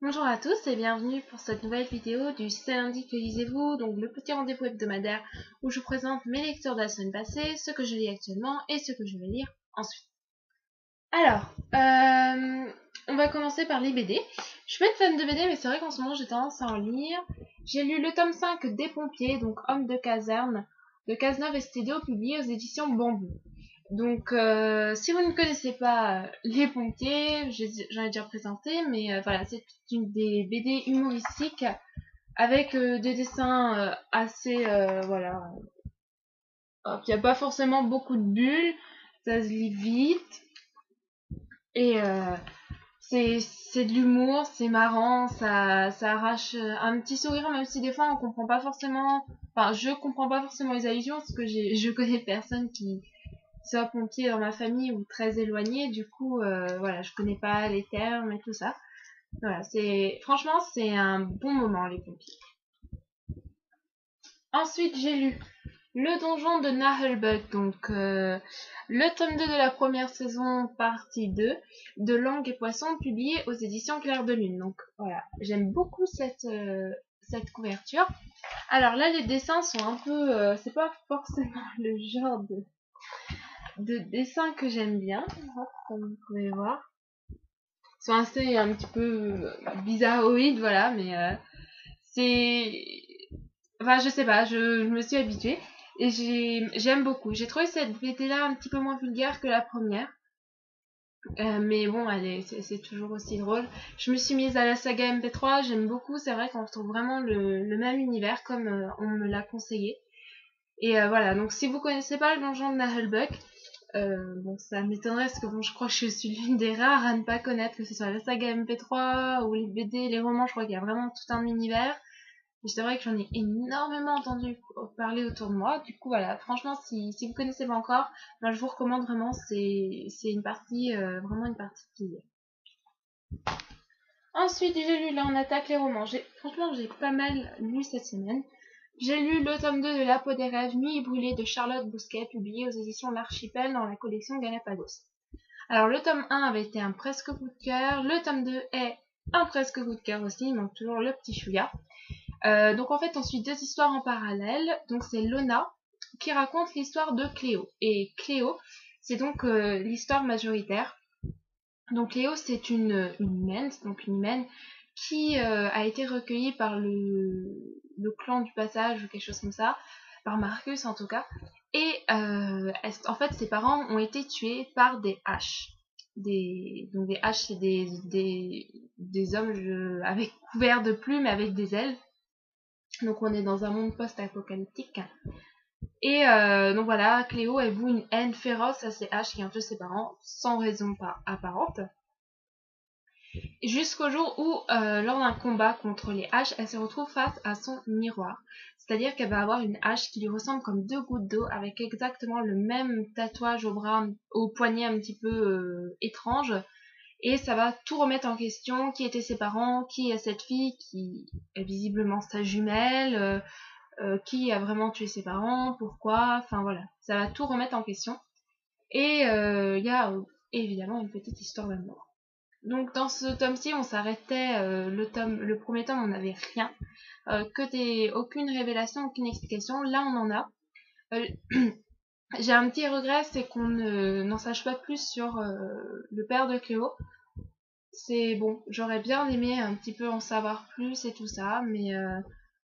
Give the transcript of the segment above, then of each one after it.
Bonjour à tous et bienvenue pour cette nouvelle vidéo du C'est lundi que lisez-vous, donc le petit rendez-vous hebdomadaire où je vous présente mes lectures de la semaine passée, ce que je lis actuellement et ce que je vais lire ensuite. Alors, on va commencer par les BD. Je suis pas une fan de BD, mais c'est vrai qu'en ce moment j'ai tendance à en lire. J'ai lu le tome 5 des Pompiers, donc Homme de caserne, de Cazeneuve et Stédéo, publié aux éditions Bambou. Donc, si vous ne connaissez pas Les Pompiers, j'en ai déjà présenté, mais voilà, c'est une des BD humoristiques avec des dessins assez, voilà, il n'y a pas forcément beaucoup de bulles, ça se lit vite, et c'est de l'humour, c'est marrant, ça arrache un petit sourire, même si des fois on comprend pas forcément, enfin, je comprends pas forcément les allusions, parce que je connais personne qui soit pompier dans ma famille ou très éloigné, du coup, voilà, je connais pas les termes et tout ça. Voilà, franchement, c'est un bon moment, les pompiers. Ensuite, j'ai lu Le donjon de Nahelbug, donc le tome 2 de la première saison, partie 2, de Langue et Poisson, publié aux éditions Clair de Lune. Donc voilà, j'aime beaucoup cette couverture. Alors là, les dessins sont un peu, c'est pas forcément le genre de dessin que j'aime bien, comme vous pouvez voir. Ils sont assez un petit peu bizarroïdes, voilà, mais c'est... Enfin, je sais pas, je me suis habituée et j'aime beaucoup. J'ai trouvé cette BD-là un petit peu moins vulgaire que la première. Mais bon, c'est toujours aussi drôle. Je me suis mise à la saga MP3, j'aime beaucoup. C'est vrai qu'on retrouve vraiment le même univers comme on me l'a conseillé. Et voilà, donc si vous connaissez pas le donjon de Nahelbuck, bon, ça m'étonnerait parce que bon, je crois que je suis l'une des rares à ne pas connaître, que ce soit la saga MP3 ou les BD, les romans, je crois qu'il y a vraiment tout un univers. Et c'est vrai que j'en ai énormément entendu parler autour de moi. Du coup, voilà, franchement, si vous connaissez pas encore, ben, je vous recommande vraiment, c'est une partie, vraiment une partie de plaisir. Ensuite, j'ai lu Là on attaque les romans. Franchement, j'ai pas mal lu cette semaine. J'ai lu le tome 2 de La peau des rêves, Nuit brûlée de Charlotte Bousquet, publié aux éditions L'Archipel dans la collection Galapagos. Alors, le tome 1 avait été un presque coup de cœur, le tome 2 est un presque coup de cœur aussi, il manque toujours le petit chouïa. Donc en fait, on suit deux histoires en parallèle. Donc c'est Lona qui raconte l'histoire de Cléo. Et Cléo, c'est donc l'histoire majoritaire. Donc Cléo, c'est une humaine qui a été recueillie par le clan du passage ou quelque chose comme ça, par Marcus en tout cas. Et en fait, ses parents ont été tués par des haches. Donc des haches, c'est des hommes avec couverts de plumes, avec des ailes. Donc on est dans un monde post-apocalyptique. Et donc voilà, Cléo, elle voue une haine féroce à ses haches qui ont tué ses parents, sans raison pas apparente. Jusqu'au jour où, lors d'un combat contre les haches, elle se retrouve face à son miroir. C'est-à-dire qu'elle va avoir une hache qui lui ressemble comme deux gouttes d'eau, avec exactement le même tatouage au bras, au poignet un petit peu étrange. Et ça va tout remettre en question, qui étaient ses parents, qui est cette fille, qui est visiblement sa jumelle, qui a vraiment tué ses parents, pourquoi, enfin voilà, ça va tout remettre en question. Et il y a évidemment une petite histoire d'amour. Donc dans ce tome-ci, on s'arrêtait, le premier tome, on n'avait rien, aucune révélation, aucune explication. Là, on en a. Euh, j'ai un petit regret, c'est qu'on n'en sache pas plus sur le père de Cléo. C'est bon, j'aurais bien aimé un petit peu en savoir plus et tout ça, mais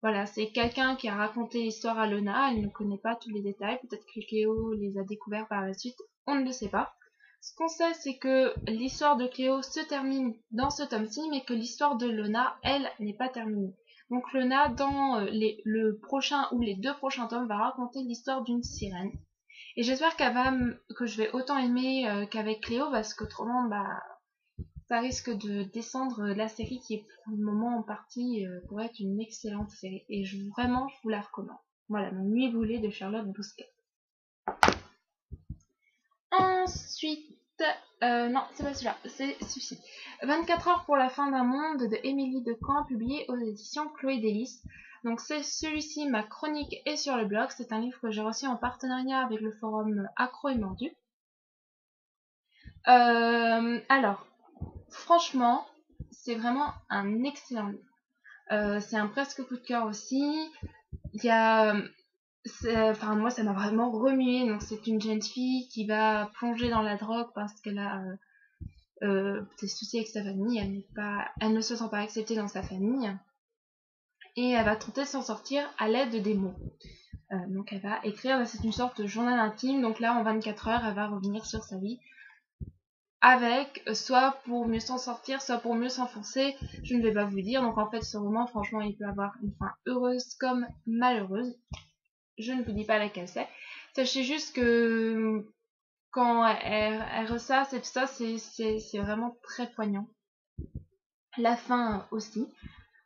voilà, c'est quelqu'un qui a raconté l'histoire à Lena, elle ne connaît pas tous les détails, peut-être que Cléo les a découverts par la suite, on ne le sait pas. Ce qu'on sait, c'est que l'histoire de Cléo se termine dans ce tome-ci, mais que l'histoire de Lena, elle, n'est pas terminée. Donc Lena, dans le prochain ou les deux prochains tomes, va raconter l'histoire d'une sirène. Et j'espère que je vais autant aimer qu'avec Cléo, parce qu'autrement, bah, ça risque de descendre la série qui est pour le moment en partie pour être une excellente série. Et vraiment, je vous la recommande. Voilà, ma Nuit brûlée de Charlotte Bousquet. Ensuite, non, c'est pas celui-là, c'est celui-ci. 24 heures pour la fin d'un monde de Émilie Decamp, publié aux éditions Chloé Délice. Donc c'est celui-ci, ma chronique est sur le blog. C'est un livre que j'ai reçu en partenariat avec le forum Accro et Mordu. Alors, franchement, c'est vraiment un excellent livre. C'est un presque coup de cœur aussi. Il y a, enfin moi ça m'a vraiment remué. Donc c'est une jeune fille qui va plonger dans la drogue parce qu'elle a des soucis avec sa famille. Elle ne se sent pas acceptée dans sa famille et elle va tenter de s'en sortir à l'aide des mots. Donc elle va écrire, c'est une sorte de journal intime. Donc là en 24 heures elle va revenir sur sa vie avec, soit pour mieux s'en sortir, soit pour mieux s'enfoncer, je ne vais pas vous dire. Donc en fait ce roman franchement il peut avoir une fin heureuse comme malheureuse. Je ne vous dis pas laquelle c'est. Sachez juste que quand elle ressasse et tout ça, c'est vraiment très poignant. La fin aussi.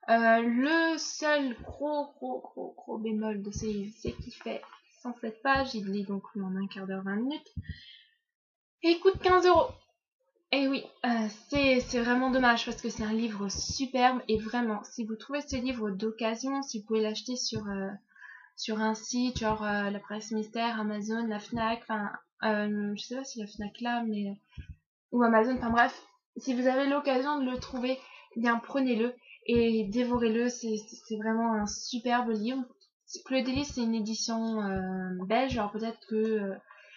Le seul gros bémol de ce livre, c'est qu'il fait 107 pages, il lit donc en un quart d'heure, 20 minutes, et il coûte 15 €. Et oui, c'est vraiment dommage parce que c'est un livre superbe et vraiment, si vous trouvez ce livre d'occasion, si vous pouvez l'acheter sur un site, genre la Presse Mystère, Amazon, la Fnac, enfin, je sais pas si la Fnac là, mais ou Amazon, enfin bref, si vous avez l'occasion de le trouver, eh bien prenez-le et dévorez-le, c'est vraiment un superbe livre. Chloé Délice, c'est une édition belge, alors peut-être que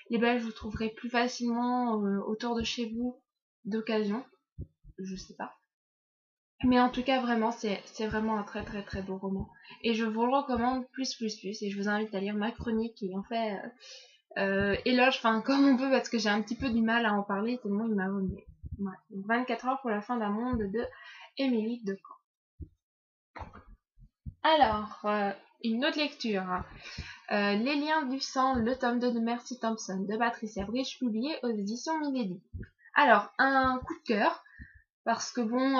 les Belges vous trouverez plus facilement autour de chez vous d'occasion, je sais pas. Mais en tout cas, vraiment, c'est vraiment un très beau roman. Et je vous le recommande plus. Et je vous invite à lire ma chronique et en fait, éloge, enfin, comme on peut, parce que j'ai un petit peu du mal à en parler tellement il m'a remué. Ouais. 24 heures pour la fin d'un monde de Émilie Decamps. Alors, une autre lecture. Les liens du sang, le tome 2 de Mercy Thompson de Patricia Bridge, publié aux éditions Milady. Alors, un coup de cœur. Parce que bon,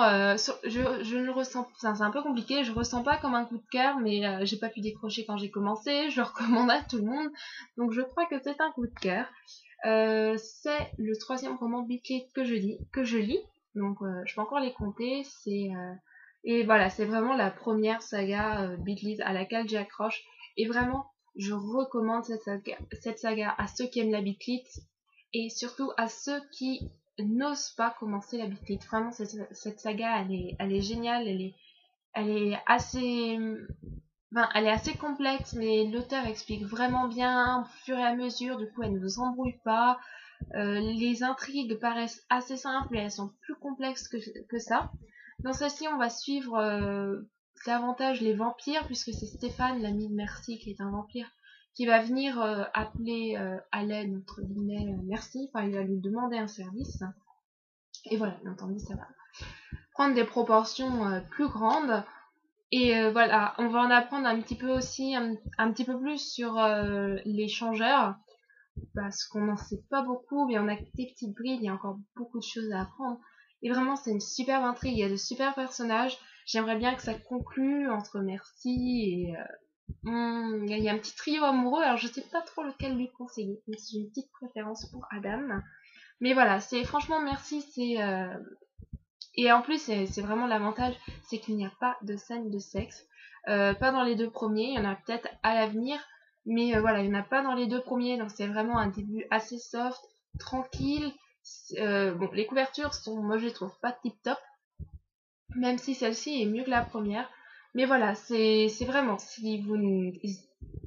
je ne ressens, enfin, c'est un peu compliqué, je ressens pas comme un coup de cœur, mais j'ai pas pu décrocher quand j'ai commencé, je le recommande à tout le monde, donc je crois que c'est un coup de cœur. C'est le 3e roman Beatlit que je lis, donc je peux encore les compter, et voilà, c'est vraiment la première saga Beatlit à laquelle j'accroche, et vraiment, je recommande cette saga à ceux qui aiment la Beatlit, et surtout à ceux qui n'ose pas commencer la Beatlit. Vraiment, cette saga, elle est géniale, elle est assez, enfin, elle est assez complexe, mais l'auteur explique vraiment bien au fur et à mesure. Du coup, elle ne vous embrouille pas. Les intrigues paraissent assez simples, et elles sont plus complexes que ça. Dans celle-ci, on va suivre davantage les vampires, puisque c'est Stéphane, l'ami de Mercy, qui est un vampire, qui va venir appeler à l'aide, entre guillemets, Mercy. Enfin, il va lui demander un service. Et voilà, bien entendu, ça va prendre des proportions plus grandes. Et voilà, on va en apprendre un petit peu aussi, un petit peu plus sur les changeurs, parce qu'on n'en sait pas beaucoup, mais on a des petites brides, il y a encore beaucoup de choses à apprendre. Et vraiment, c'est une superbe intrigue, il y a de super personnages. J'aimerais bien que ça conclue entre Mercy et... il y a un petit trio amoureux, alors je sais pas trop lequel lui conseiller, mais j'ai une petite préférence pour Adam. Mais voilà, c'est franchement Mercy, c'est... Et en plus, c'est vraiment l'avantage, c'est qu'il n'y a pas de scène de sexe. Pas dans les 2 premiers, il y en a peut-être à l'avenir, mais voilà, il n'y en a pas dans les 2 premiers, donc c'est vraiment un début assez soft, tranquille. Bon, les couvertures sont, moi je les trouve pas tip top, même si celle-ci est mieux que la première. Mais voilà, c'est vraiment, si vous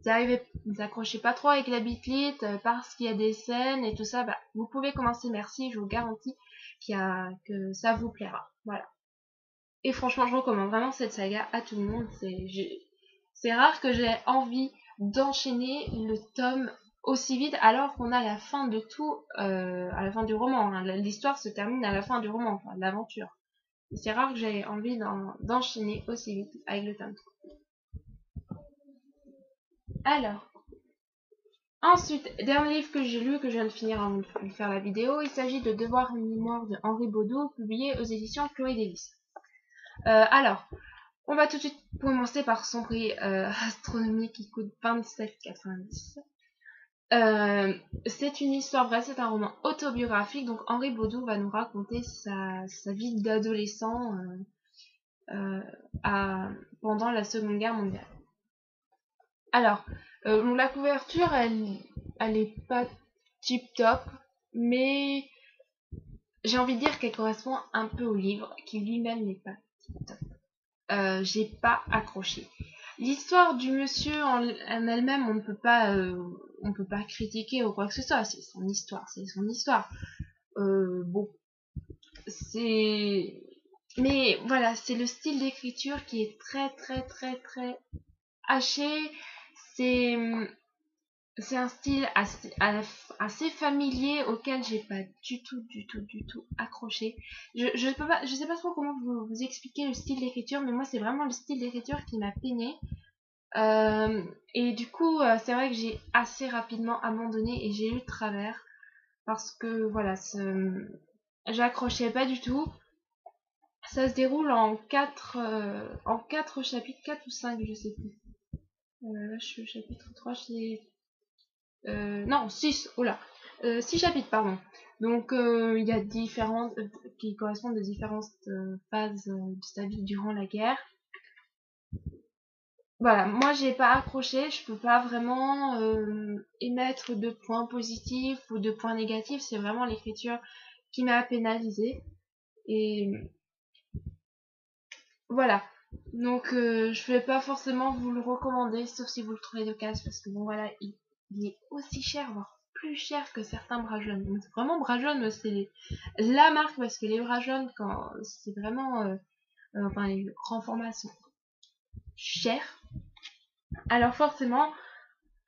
n'arrivez, vous accrochez pas trop avec la Beatlit, parce qu'il y a des scènes et tout ça, bah, vous pouvez commencer Merci, je vous garantis que ça vous plaira. Voilà. Et franchement, je recommande vraiment cette saga à tout le monde. C'est rare que j'ai envie d'enchaîner le tome aussi vite alors qu'on a la fin de tout, à la fin du roman. Hein. L'histoire se termine à la fin du roman, enfin, l'aventure. C'est rare que j'ai envie d'enchaîner aussi vite avec le tome 3. Alors, ensuite, dernier livre que j'ai lu, que je viens de finir avant de faire la vidéo, il s'agit de Devoir et mémoire de Henri Baudot, publié aux éditions Chloé Délice. Alors, on va tout de suite commencer par son prix astronomique qui coûte 27,90. C'est une histoire vraie, c'est un roman autobiographique, donc Henri Baudot va nous raconter sa vie d'adolescent pendant la Seconde Guerre mondiale. Alors, la couverture, elle est pas tip top, mais j'ai envie de dire qu'elle correspond un peu au livre, qui lui-même n'est pas top. J'ai pas accroché. L'histoire du monsieur en elle-même, on peut pas critiquer ou quoi que ce soit. C'est son histoire, c'est son histoire. Bon, c'est, mais voilà, c'est le style d'écriture qui est très très très très haché. C'est c'est un style assez familier auquel j'ai pas du tout accroché. Je peux pas, je sais pas trop comment vous expliquer le style d'écriture, mais moi c'est vraiment le style d'écriture qui m'a peiné. Et du coup, c'est vrai que j'ai assez rapidement abandonné et j'ai eu de travers parce que voilà, j'accrochais pas du tout. Ça se déroule en quatre chapitres, 4 ou 5 je sais plus. Là, je suis au chapitre 3, non, 6, oh là, 6 chapitres, pardon. Donc, il y a différentes, qui correspondent à différentes phases de sa vie durant la guerre. Voilà, moi j'ai pas accroché, je peux pas vraiment émettre de points positifs ou de points négatifs, c'est vraiment l'écriture qui m'a pénalisée. Et voilà. Donc je vais pas forcément vous le recommander, sauf si vous le trouvez d'occasion, parce que bon voilà, il est aussi cher, voire plus cher que certains bras jaunes. Donc vraiment bras jaunes, c'est la marque, parce que les bras jaunes, quand c'est vraiment, enfin les grands formats sont chers. Alors forcément,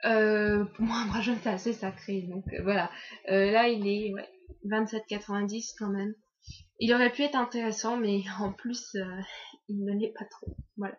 pour moi un bras jaune c'est assez sacré, donc voilà. Là il est ouais, 27,90 quand même. Il aurait pu être intéressant, mais en plus il ne l'est pas trop. Voilà.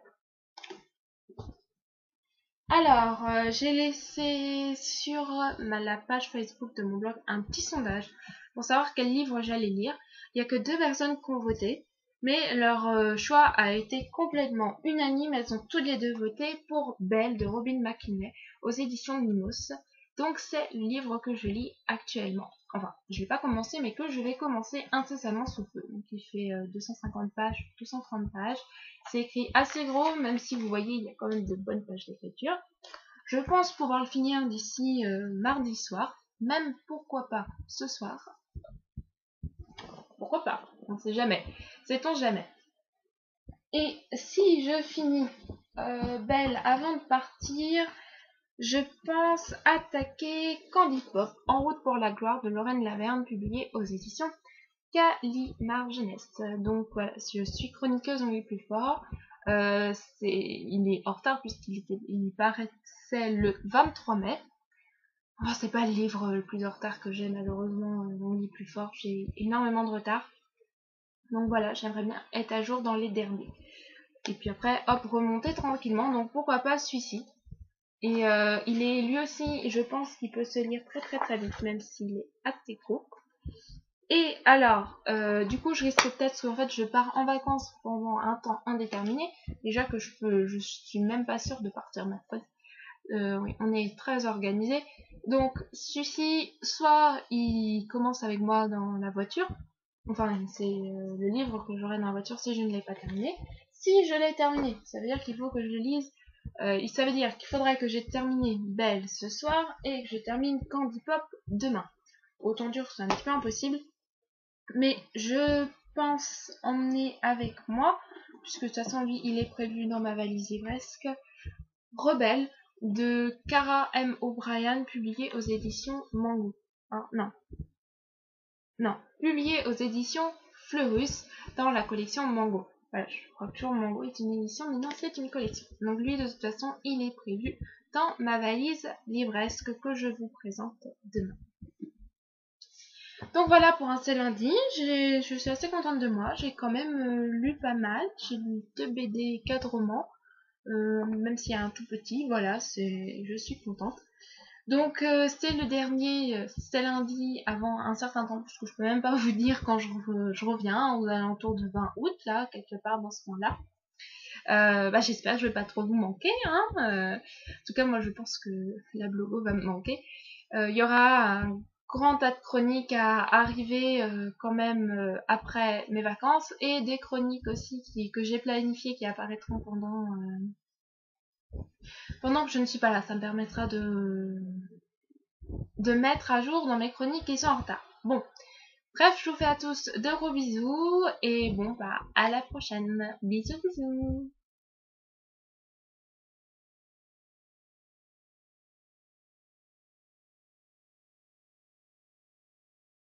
Alors, j'ai laissé sur la page Facebook de mon blog un petit sondage pour savoir quel livre j'allais lire. Il n'y a que 2 personnes qui ont voté, mais leur choix a été complètement unanime. Elles ont toutes les deux voté pour Belle de Robin McKinney aux éditions Lumos. Donc c'est le livre que je lis actuellement. Enfin, je vais pas commencer, mais que je vais commencer incessamment sous peu. Donc il fait 250 pages, 230 pages. C'est écrit assez gros, même si vous voyez, il y a quand même de bonnes pages d'écriture. Je pense pouvoir le finir d'ici mardi soir, même pourquoi pas ce soir. Pourquoi pas, on ne sait jamais. Sait-on jamais. Et si je finis Belle avant de partir, je pense attaquer Candy Pop, En route pour la gloire de Lorraine Laverne, publié aux éditions Gallimard Jeunesse. Donc voilà, je suis chroniqueuse en plus fort. Il est en retard puisqu'il paraissait le 23 mai. Oh, c'est pas le livre le plus en retard que j'ai malheureusement, on lit plus fort, j'ai énormément de retard. Donc voilà, j'aimerais bien être à jour dans les derniers. Et puis après, hop, remonter tranquillement, donc pourquoi pas celui-ci. Et il est lui aussi, je pense qu'il peut se lire très très très vite, même s'il est assez court. Et alors, du coup, je risque peut-être qu'en fait, je pars en vacances pendant un temps indéterminé. Déjà que je suis même pas sûre de partir mercredi. Oui, on est très organisé. Donc, celui-ci, soit il commence avec moi dans la voiture. Enfin, c'est le livre que j'aurai dans la voiture si je ne l'ai pas terminé. Si je l'ai terminé, ça veut dire qu'il faut que je le lise. Ça veut dire qu'il faudrait que j'ai terminé Belle ce soir et que je termine Candy Pop demain. Autant dire que c'est un petit peu impossible. Mais je pense emmener avec moi, puisque de toute façon lui il est prévu dans ma valise livresque, Rebelle de Cara M. O'Brien, publié aux éditions Mango. Hein, non, publié aux éditions Fleurus dans la collection Mango. Voilà, je crois que toujours Mango est une édition, mais non, c'est une collection. Donc lui, de toute façon, il est prévu dans ma valise livresque que je vous présente demain. Donc voilà pour un seul lundi, je suis assez contente de moi, j'ai quand même lu pas mal, j'ai lu 2 BD, 4 romans, même s'il y a un tout petit, voilà, je suis contente. Donc c'est le dernier, c'est lundi avant un certain temps, parce que je peux même pas vous dire quand je reviens, aux alentours de 20 août, là, quelque part dans ce coin-là. J'espère que je vais pas trop vous manquer, hein. En tout cas, moi je pense que la blogo va me manquer. Il y aura un grand tas de chroniques à arriver quand même après mes vacances et des chroniques aussi que j'ai planifiées qui apparaîtront pendant que je ne suis pas là. Ça me permettra de mettre à jour dans mes chroniques qui sont en retard. Bon, Bref, je vous fais à tous de gros bisous et bon bah à la prochaine. Bisous bisous.